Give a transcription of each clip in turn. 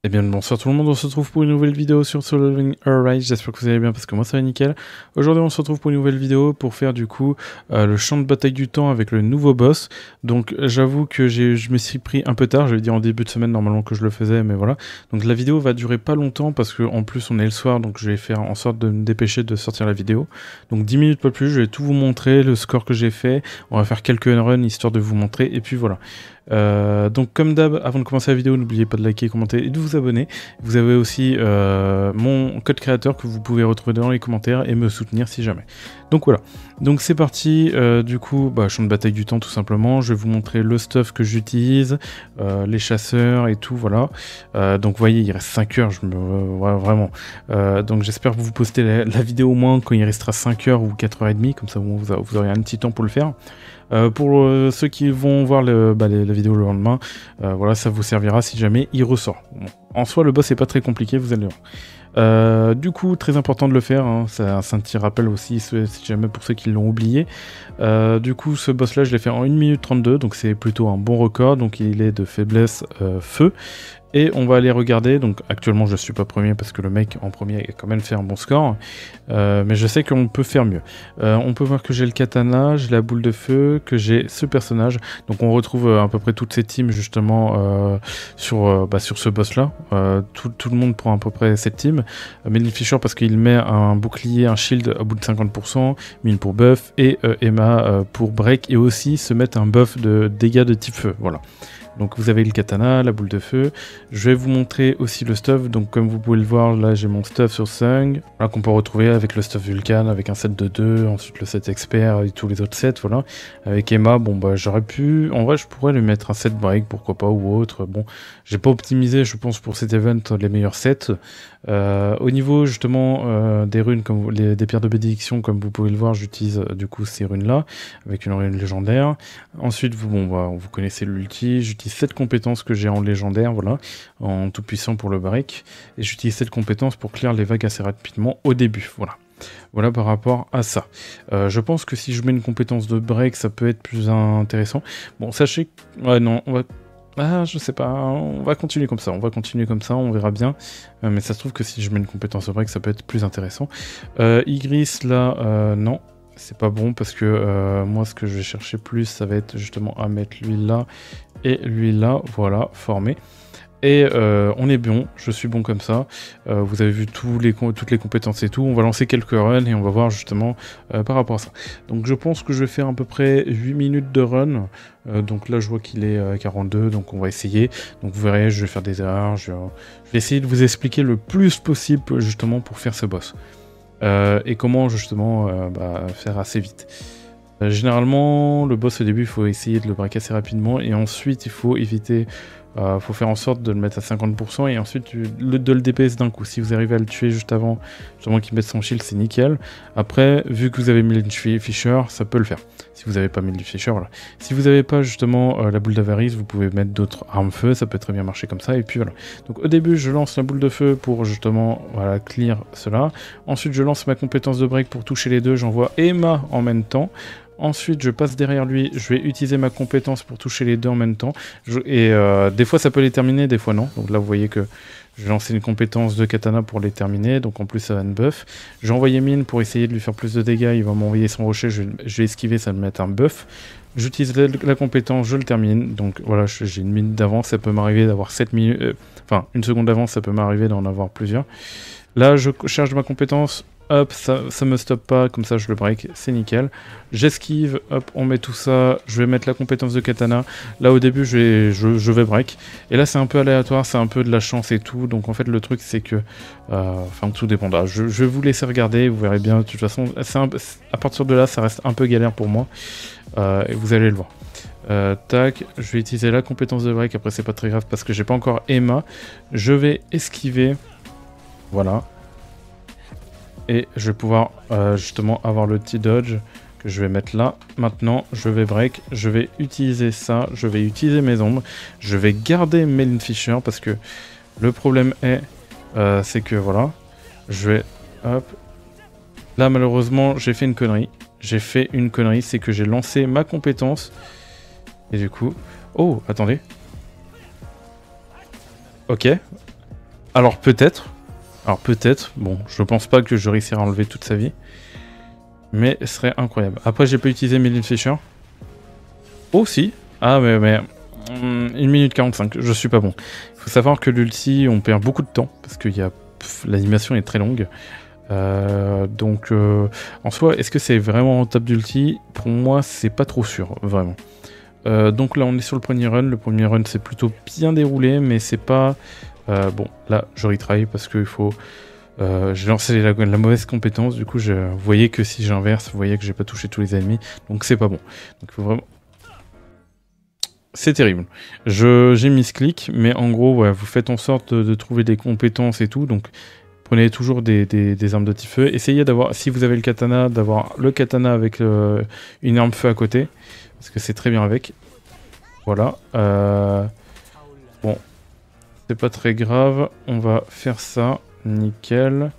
Eh bien bonsoir tout le monde, on se retrouve pour une nouvelle vidéo sur Solo Leveling Arise, j'espère que vous allez bien parce que moi ça va nickel. Aujourd'hui on se retrouve pour une nouvelle vidéo pour faire du coup le champ de bataille du temps avec le nouveau boss. Donc j'avoue que je me suis pris un peu tard, j'avais dit en début de semaine normalement que je le faisais mais voilà. Donc la vidéo va durer pas longtemps parce qu'en plus on est le soir donc je vais faire en sorte de me dépêcher de sortir la vidéo. Donc 10 minutes pas plus, je vais tout vous montrer, le score que j'ai fait, on va faire quelques runs histoire de vous montrer et puis voilà. Donc comme d'hab, avant de commencer la vidéo, n'oubliez pas de liker, commenter et de vous abonner. Vous avez aussi mon code créateur que vous pouvez retrouver dans les commentaires et me soutenir si jamais. Donc voilà, donc c'est parti, du coup, champ de bataille du temps tout simplement. Je vais vous montrer le stuff que j'utilise, les chasseurs et tout, voilà. Donc vous voyez, il reste 5 heures, voilà, vraiment. Donc j'espère que vous postez la vidéo au moins quand il restera 5 heures ou 4h30, comme ça vous aurez un petit temps pour le faire. Pour ceux qui vont voir la vidéo le lendemain, voilà, ça vous servira si jamais il ressort. Bon, en soi, le boss est pas très compliqué, vous allez voir. Du coup, très important de le faire, hein, c'est un petit rappel aussi, si jamais pour ceux qui l'ont oublié. Du coup, ce boss-là, je l'ai fait en 1 minute 32, donc c'est plutôt un bon record, donc il est de faiblesse feu. Et on va aller regarder, donc actuellement je suis pas premier parce que le mec en premier a quand même fait un bon score, mais je sais qu'on peut faire mieux. On peut voir que j'ai le katana, j'ai la boule de feu, que j'ai ce personnage, donc on retrouve à peu près toutes ces teams justement sur ce boss là, tout le monde prend à peu près cette team. Melvin Fisher parce qu'il met un bouclier, un shield à bout de 50%, Mine pour buff, et Emma pour break, et aussi se mettre un buff de dégâts de type feu, voilà. Donc vous avez le katana, la boule de feu. Je vais vous montrer aussi le stuff. Donc comme vous pouvez le voir, là j'ai mon stuff sur Sung, là qu'on peut retrouver avec le stuff Vulcan, avec un set de 2, ensuite le set expert et tous les autres sets, voilà. Avec Emma, bon j'aurais pu, en vrai je pourrais lui mettre un set break, pourquoi pas, ou autre. Bon, j'ai pas optimisé, je pense, pour cet event les meilleurs sets. Au niveau justement des runes, comme des pierres de bénédiction, comme vous pouvez le voir, j'utilise du coup ces runes là, avec une rune légendaire. Ensuite, vous connaissez l'ulti, j'utilise 7 compétences que j'ai en légendaire, voilà, en tout puissant pour le break, et j'utilise cette compétence pour clear les vagues assez rapidement au début, voilà. Voilà par rapport à ça. Je pense que si je mets une compétence de break, ça peut être plus intéressant. Bon, sachez que... Ouais, non, on va... Ah, je sais pas, on va continuer comme ça, on verra bien. Mais ça se trouve que si je mets une compétence de break, ça peut être plus intéressant. Igris, là, non. C'est pas bon parce que moi ce que je vais chercher plus ça va être justement à mettre lui là et lui là, voilà, formé. Et on est bon, je suis bon comme ça. Vous avez vu toutes les compétences et tout. On va lancer quelques runs et on va voir justement par rapport à ça. Donc je pense que je vais faire à peu près 8 minutes de run. Donc là je vois qu'il est 42, donc on va essayer. Donc vous verrez, je vais faire des erreurs. Je vais essayer de vous expliquer le plus possible justement pour faire ce boss. Et comment justement faire assez vite. Généralement, le boss au début, il faut essayer de le break assez rapidement et ensuite il faut éviter... faut faire en sorte de le mettre à 50% et ensuite de le DPS d'un coup. Si vous arrivez à le tuer juste avant, justement qu'il mette son shield, c'est nickel. Après, vu que vous avez Melvin Fisher, ça peut le faire. Si vous n'avez pas Melvin Fisher, voilà. Si vous n'avez pas justement la boule d'avarice, vous pouvez mettre d'autres armes feu, ça peut très bien marcher comme ça. Et puis voilà. Donc au début, je lance la boule de feu pour justement voilà, clear cela. Ensuite, je lance ma compétence de break pour toucher les deux. J'envoie Emma en même temps. Ensuite, je passe derrière lui, je vais utiliser ma compétence pour toucher les deux en même temps. Des fois, ça peut les terminer, des fois non. Donc là, vous voyez que je vais lancer une compétence de katana pour les terminer. Donc en plus, ça va me buff. J'ai envoyé Mine pour essayer de lui faire plus de dégâts. Il va m'envoyer son rocher, je vais esquiver, ça va me mettre un buff. J'utilise la compétence, je le termine. Donc voilà, j'ai une minute d'avance. Ça peut m'arriver d'avoir 7 minutes... Enfin, une seconde d'avance, ça peut m'arriver d'en avoir plusieurs. Là, je charge ma compétence... Hop, ça me stoppe pas, comme ça je le break, c'est nickel. J'esquive, hop, on met tout ça, je vais mettre la compétence de katana. Là au début je vais break. Et là c'est un peu aléatoire, c'est un peu de la chance et tout. Donc en fait le truc c'est que... Enfin tout dépendra. Je vais vous laisser regarder, vous verrez bien. De toute façon, à partir de là ça reste un peu galère pour moi. Et vous allez le voir. Tac, je vais utiliser la compétence de break, après c'est pas très grave parce que j'ai pas encore Emma. Je vais esquiver, voilà. Et je vais pouvoir justement avoir le petit dodge que je vais mettre là. Maintenant, je vais break, je vais utiliser ça, je vais utiliser mes ombres. Je vais garder Melvin Fisher parce que le problème est, c'est que voilà, je vais, hop. Là, malheureusement, j'ai fait une connerie. C'est que j'ai lancé ma compétence. Et du coup... Oh, attendez. Ok. Alors peut-être. Alors peut-être. Bon, je pense pas que je réussirai à enlever toute sa vie. Mais ce serait incroyable. Après, j'ai pas utilisé Melin Fisher. Oh si. Ah mais 1 minute 45, je suis pas bon. Il faut savoir que l'ulti, on perd beaucoup de temps. Parce que l'animation est très longue. Donc en soi, est-ce que c'est vraiment rentable d'ulti? Pour moi, c'est pas trop sûr, vraiment. Donc là, on est sur le premier run. Le premier run, c'est plutôt bien déroulé, mais c'est pas... bon, là, je retry parce qu'il faut... j'ai lancé la mauvaise compétence, du coup, vous voyez que si j'inverse, vous voyez que j'ai pas touché tous les ennemis, donc c'est pas bon. Donc il faut vraiment... C'est terrible. J'ai mis ce clic, mais en gros, ouais, vous faites en sorte de trouver des compétences et tout, donc prenez toujours des armes de petit feu. Essayez d'avoir, si vous avez le katana, d'avoir le katana avec une arme feu à côté, parce que c'est très bien avec. Voilà. Bon, c'est pas très grave, on va faire ça. Nickel.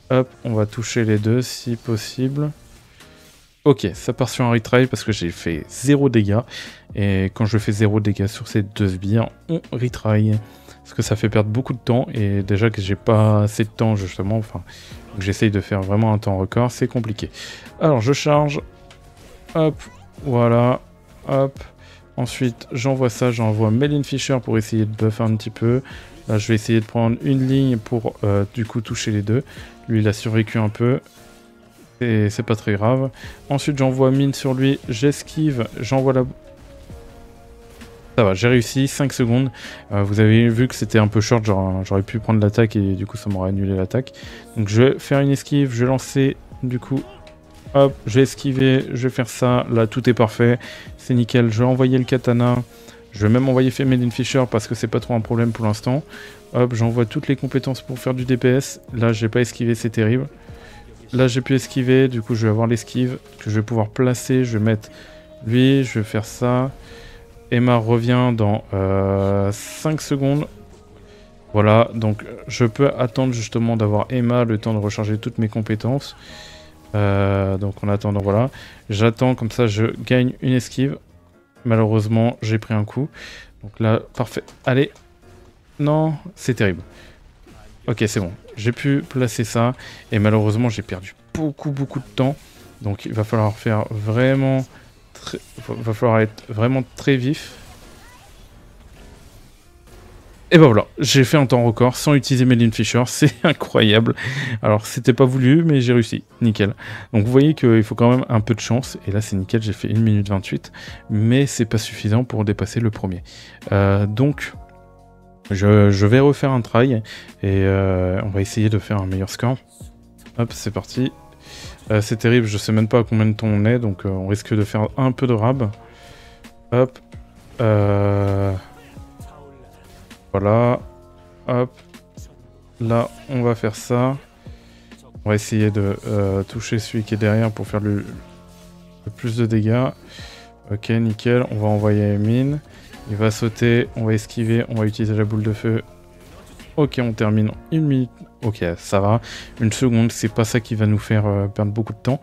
Hop, on va toucher les deux si possible. Ok, ça part sur un retry parce que j'ai fait 0 dégâts. Et quand je fais 0 dégâts sur ces deux sbires, on retry. Parce que ça fait perdre beaucoup de temps. Et déjà que j'ai pas assez de temps justement, enfin, j'essaye de faire vraiment un temps record, c'est compliqué. Alors je charge. Hop, voilà. Hop. Ensuite, j'envoie ça, j'envoie Melin Fisher pour essayer de buffer un petit peu. Là, je vais essayer de prendre une ligne pour du coup toucher les deux. Lui, il a survécu un peu. Et c'est pas très grave. Ensuite, j'envoie mine sur lui, j'esquive, j'envoie la... Ça va, j'ai réussi, 5 secondes. Vous avez vu que c'était un peu short, j'aurais pu prendre l'attaque et du coup ça m'aurait annulé l'attaque. Donc je vais faire une esquive, je vais lancer du coup... Hop, j'ai esquivé, je vais faire ça, là tout est parfait, c'est nickel. Je vais envoyer le katana, je vais même envoyer Melin Fisher parce que c'est pas trop un problème pour l'instant. Hop, j'envoie toutes les compétences pour faire du DPS, là j'ai pas esquivé, c'est terrible. Là j'ai pu esquiver, du coup je vais avoir l'esquive que je vais pouvoir placer, je vais mettre lui, je vais faire ça. Emma revient dans 5 secondes. Voilà, donc je peux attendre justement d'avoir Emma le temps de recharger toutes mes compétences. Donc en attendant, voilà. J'attends, comme ça je gagne une esquive. Malheureusement, j'ai pris un coup. Donc là, parfait. Allez. Non, c'est terrible. Ok, c'est bon. J'ai pu placer ça. Et malheureusement, j'ai perdu beaucoup de temps. Donc il va falloir faire vraiment... va falloir être vraiment très vif. Et ben voilà, j'ai fait un temps record sans utiliser Melin Fisher, c'est incroyable. Alors c'était pas voulu, mais j'ai réussi, nickel. Donc vous voyez qu'il faut quand même un peu de chance, et là c'est nickel, j'ai fait 1 minute 28, mais c'est pas suffisant pour dépasser le premier. Donc je vais refaire un try, et on va essayer de faire un meilleur score. Hop, c'est parti. C'est terrible, je sais même pas à combien de temps on est, donc on risque de faire un peu de rab. Hop. Voilà, hop, là on va faire ça, on va essayer de toucher celui qui est derrière pour faire le plus de dégâts. Ok, nickel, on va envoyer mine, il va sauter, on va esquiver, on va utiliser la boule de feu. Ok, on termine en 1 minute, ok ça va, 1 seconde, c'est pas ça qui va nous faire perdre beaucoup de temps.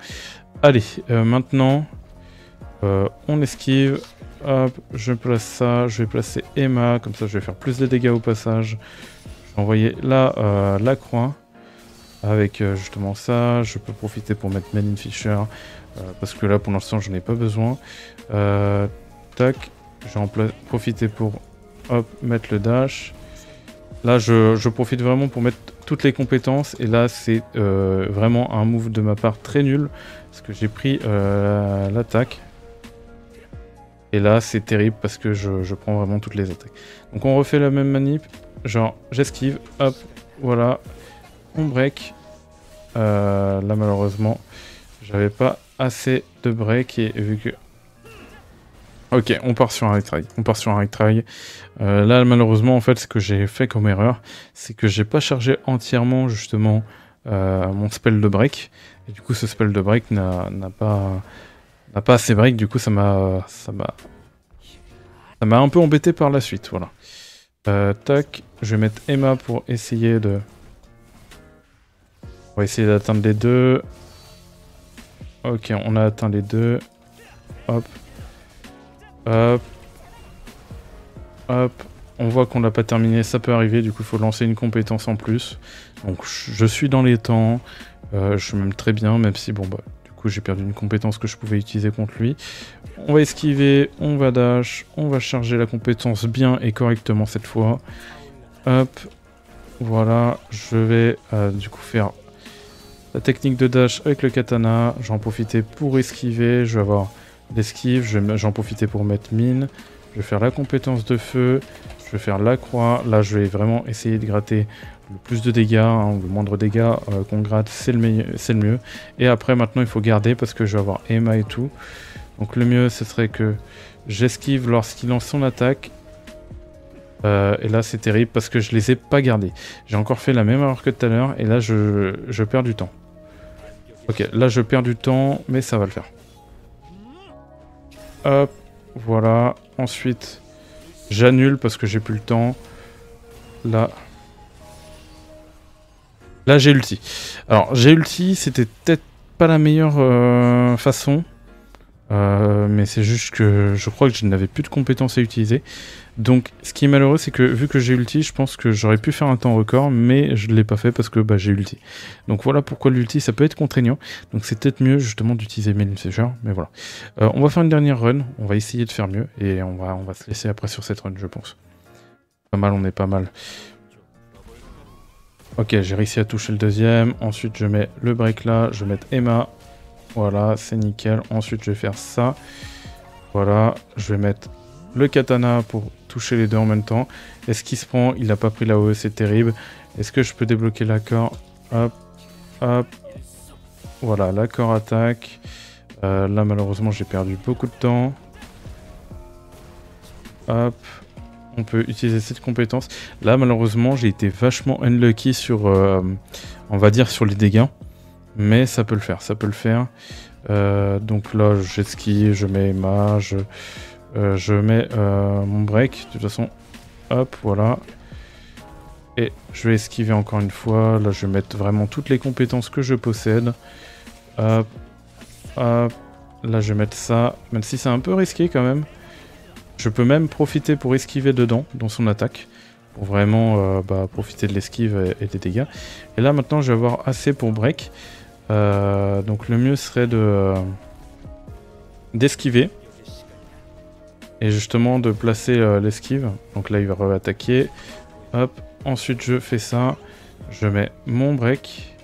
Allez, maintenant, on esquive. Hop, je place ça, je vais placer Emma, comme ça je vais faire plus de dégâts au passage. Je vais envoyer là la croix, avec justement ça, je peux profiter pour mettre Melin Fisher, parce que là pour l'instant je n'ai pas besoin. Tac, je vais en profiter pour hop, mettre le dash. Là je profite vraiment pour mettre toutes les compétences, et là c'est vraiment un move de ma part très nul, parce que j'ai pris l'attaque. Et là, c'est terrible parce que je prends vraiment toutes les attaques. Donc on refait la même manip. Genre, j'esquive. Hop, voilà. On break. Là, malheureusement, j'avais pas assez de break. Et vu que... Ok, on part sur un retry. On part sur un retry. Là, malheureusement, en fait, ce que j'ai fait comme erreur, c'est que j'ai pas chargé entièrement, justement, mon spell de break. Et du coup, ce spell de break n'a pas assez break, du coup ça m'a un peu embêté par la suite, voilà. Tac, je vais mettre Emma pour essayer de... On va essayer d'atteindre les deux. Ok, on a atteint les deux. Hop. Hop. Hop. on voit qu'on l'a pas terminé, ça peut arriver, du coup il faut lancer une compétence en plus. Donc je suis dans les temps, je suis même très bien, même si bon bah du coup j'ai perdu une compétence que je pouvais utiliser contre lui. On va esquiver, on va dash, on va charger la compétence bien et correctement cette fois. Hop, voilà, je vais du coup faire la technique de dash avec le katana, j'en profiter pour esquiver, je vais avoir l'esquive, j'en profiter pour mettre mine, je vais faire la compétence de feu, je vais faire la croix, là je vais vraiment essayer de gratter le plus de dégâts, hein, le moindre dégât qu'on gratte c'est le mieux, et après maintenant il faut garder parce que je vais avoir Emma et tout, donc le mieux ce serait que j'esquive lorsqu'il lance son attaque. Et là c'est terrible parce que je les ai pas gardés. J'ai encore fait la même erreur que tout à l'heure et là je perds du temps. Ok, là je perds du temps mais ça va le faire. Hop, voilà. Ensuite, j'annule parce que j'ai plus le temps. Là j'ai ulti. Alors j'ai ulti, c'était peut-être pas la meilleure façon. Mais c'est juste que je crois que je n'avais plus de compétences à utiliser. Donc ce qui est malheureux c'est que vu que j'ai ulti, je pense que j'aurais pu faire un temps record, mais je ne l'ai pas fait parce que bah, j'ai ulti. Donc voilà pourquoi l'ulti ça peut être contraignant. Donc c'est peut-être mieux justement d'utiliser Melin Fisher, mais voilà. On va faire une dernière run, on va essayer de faire mieux et on va se laisser après sur cette run je pense. Pas mal, on est pas mal. Ok, j'ai réussi à toucher le deuxième, ensuite je mets le break là, je vais mettre Emma. Voilà, c'est nickel. Ensuite, je vais faire ça. Voilà, je vais mettre le katana pour toucher les deux en même temps. Est-ce qu'il se prend? Il n'a pas pris la OE, c'est terrible. Est-ce que je peux débloquer l'accord? Hop, hop. Voilà, l'accord attaque. Là, malheureusement, j'ai perdu beaucoup de temps. Hop. On peut utiliser cette compétence. Là, malheureusement, j'ai été vachement unlucky sur, on va dire, sur les dégâts. Mais ça peut le faire, ça peut le faire. Donc là, j'esquive, je mets Emma, je mets mon break. De toute façon, hop, voilà. Et je vais esquiver encore une fois. Là, je vais mettre vraiment toutes les compétences que je possède. Hop, hop. Là, je vais mettre ça, même si c'est un peu risqué quand même. Je peux même profiter pour esquiver dedans, dans son attaque. Pour vraiment profiter de l'esquive et des dégâts. Et là, maintenant, je vais avoir assez pour break. Donc le mieux serait d'esquiver et justement de placer l'esquive. Donc là il va re-attaquer. Hop, ensuite je fais ça. Je mets mon break.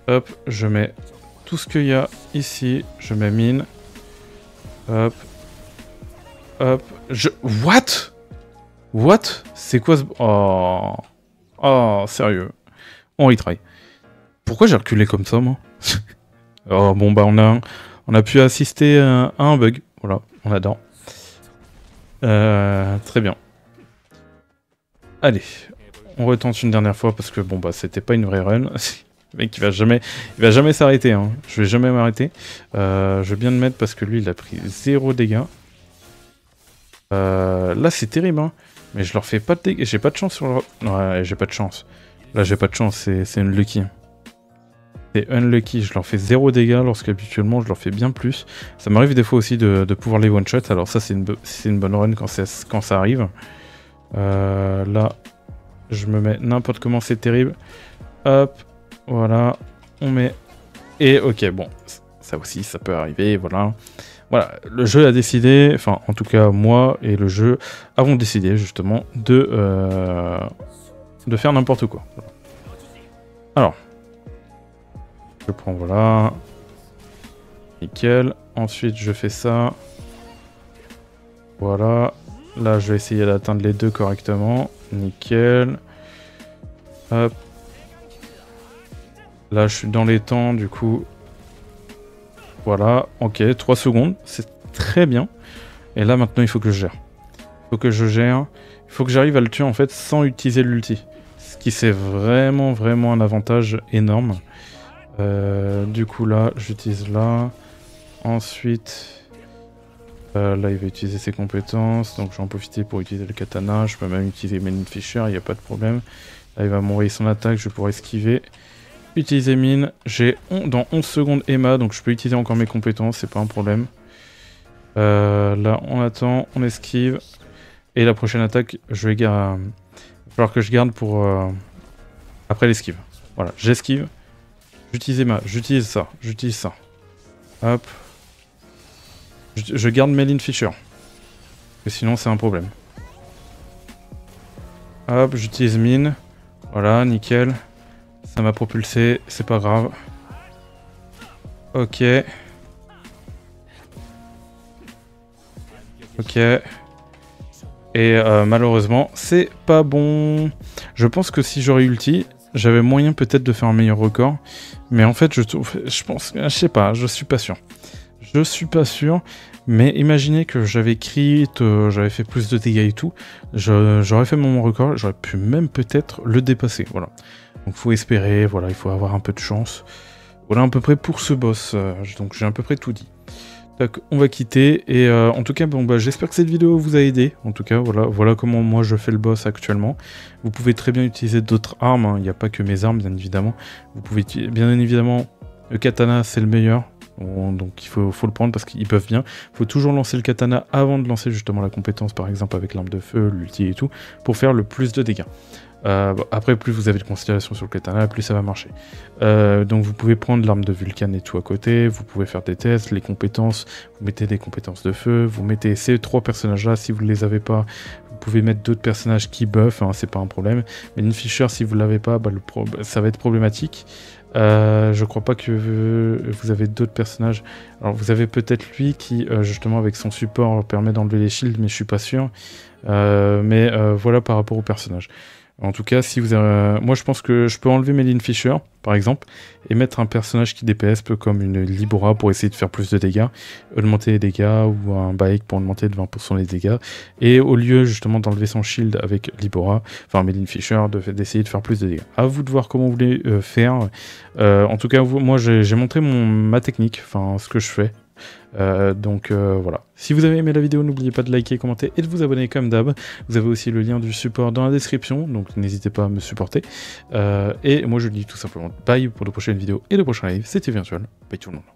Hop, je mets tout ce qu'il y a ici. Je mets mine. Hop. Hop. What? C'est quoi ce... Oh. Oh, sérieux. On retry. Pourquoi j'ai reculé comme ça, moi? Oh, bon, bah, on a pu assister à un bug. Voilà, on adore. Très bien. Allez, on retente une dernière fois parce que, bon, bah, c'était pas une vraie run. Le mec, il va jamais s'arrêter, hein. Je vais jamais m'arrêter. Je vais bien le mettre parce que lui, il a pris 0 dégâts. Là, c'est terrible, hein. Mais je leur fais pas de dégâts. J'ai pas de chance sur leur... Ouais, j'ai pas de chance. Là, j'ai pas de chance, c'est une lucky. C'est unlucky, je leur fais 0 dégâts lorsqu'habituellement je leur fais bien plus. Ça m'arrive des fois aussi de pouvoir les one-shot, alors ça c'est une bonne run quand ça arrive. Là, je me mets n'importe comment, c'est terrible. Hop, voilà, on met... Et ok, bon, ça aussi ça peut arriver, voilà. Voilà, le jeu a décidé, enfin en tout cas moi et le jeu avons décidé justement de faire n'importe quoi. Alors... Je prends, voilà. Nickel. Ensuite, je fais ça. Voilà. Là, je vais essayer d'atteindre les deux correctement. Nickel. Hop. Là, je suis dans les temps, du coup. Voilà. Ok, 3 secondes. C'est très bien. Et là, maintenant, il faut que je gère. Il faut que je gère. Il faut que j'arrive à le tuer, en fait, sans utiliser l'ulti. Ce qui, c'est vraiment un avantage énorme. Du coup là, j'utilise là. Ensuite, là il va utiliser ses compétences, donc je vais en profiter pour utiliser le katana. Je peux même utiliser Melin Fisher, il n'y a pas de problème. Là il va m'envoyer son attaque, je vais pouvoir esquiver. Utiliser mine, j'ai dans 11 secondes Emma, donc je peux utiliser encore mes compétences, c'est pas un problème. Là on attend, on esquive. Et la prochaine attaque, je vais garder. Il va falloir que je garde pour après l'esquive. Voilà, j'esquive. J'utilise ça. Hop. Je garde Melin Fisher. Et sinon, c'est un problème. Hop, j'utilise mine. Voilà, nickel. Ça m'a propulsé, c'est pas grave. Ok. Ok. Et malheureusement, c'est pas bon. Je pense que si j'aurais ulti, j'avais moyen peut-être de faire un meilleur record. Mais en fait, je sais pas, je suis pas sûr. Je suis pas sûr. Mais imaginez que j'avais crit, j'avais fait plus de dégâts et tout. J'aurais fait mon record, j'aurais pu même peut-être le dépasser. Voilà. Donc faut espérer, voilà, il faut avoir un peu de chance. Voilà à peu près pour ce boss. Donc j'ai à peu près tout dit. Donc, on va quitter, et en tout cas, bon, bah, j'espère que cette vidéo vous a aidé. En tout cas, voilà comment moi je fais le boss actuellement. Vous pouvez très bien utiliser d'autres armes, hein. Il n'y a pas que mes armes, bien évidemment. Vous pouvez, bien évidemment, le katana, c'est le meilleur. Donc il faut le prendre parce qu'ils peuvent bien. Il faut toujours lancer le katana avant de lancer justement la compétence, par exemple avec l'arme de feu, l'ulti et tout, pour faire le plus de dégâts. Après, plus vous avez de considération sur le katana, plus ça va marcher. Donc vous pouvez prendre l'arme de Vulcan et tout à côté, vous pouvez faire des tests, les compétences, vous mettez des compétences de feu, vous mettez ces 3 personnages là, si vous ne les avez pas, vous pouvez mettre d'autres personnages qui buffent, hein, c'est pas un problème. Mais une Fisher, si vous ne l'avez pas, bah, ça va être problématique. Je crois pas que vous avez d'autres personnages. Alors vous avez peut-être lui qui, justement avec son support, permet d'enlever les shields, mais je suis pas sûr. Voilà par rapport au personnage. En tout cas, si vous avez... moi je pense que je peux enlever Melin Fisher, par exemple, et mettre un personnage qui DPS, peu comme une Libora pour essayer de faire plus de dégâts, augmenter les dégâts, ou un Baek pour augmenter de 20% les dégâts, et au lieu justement d'enlever son shield avec Libora, enfin Melin Fisher, d'essayer de faire plus de dégâts. À vous de voir comment vous voulez faire. En tout cas, moi j'ai montré ma technique, enfin ce que je fais. Voilà. Si vous avez aimé la vidéo, n'oubliez pas de liker, commenter et de vous abonner comme d'hab. Vous avez aussi le lien du support dans la description, donc n'hésitez pas à me supporter. Et moi je dis tout simplement bye pour de prochaines vidéos et de prochains lives. C'était Virtual. Bye tout le monde.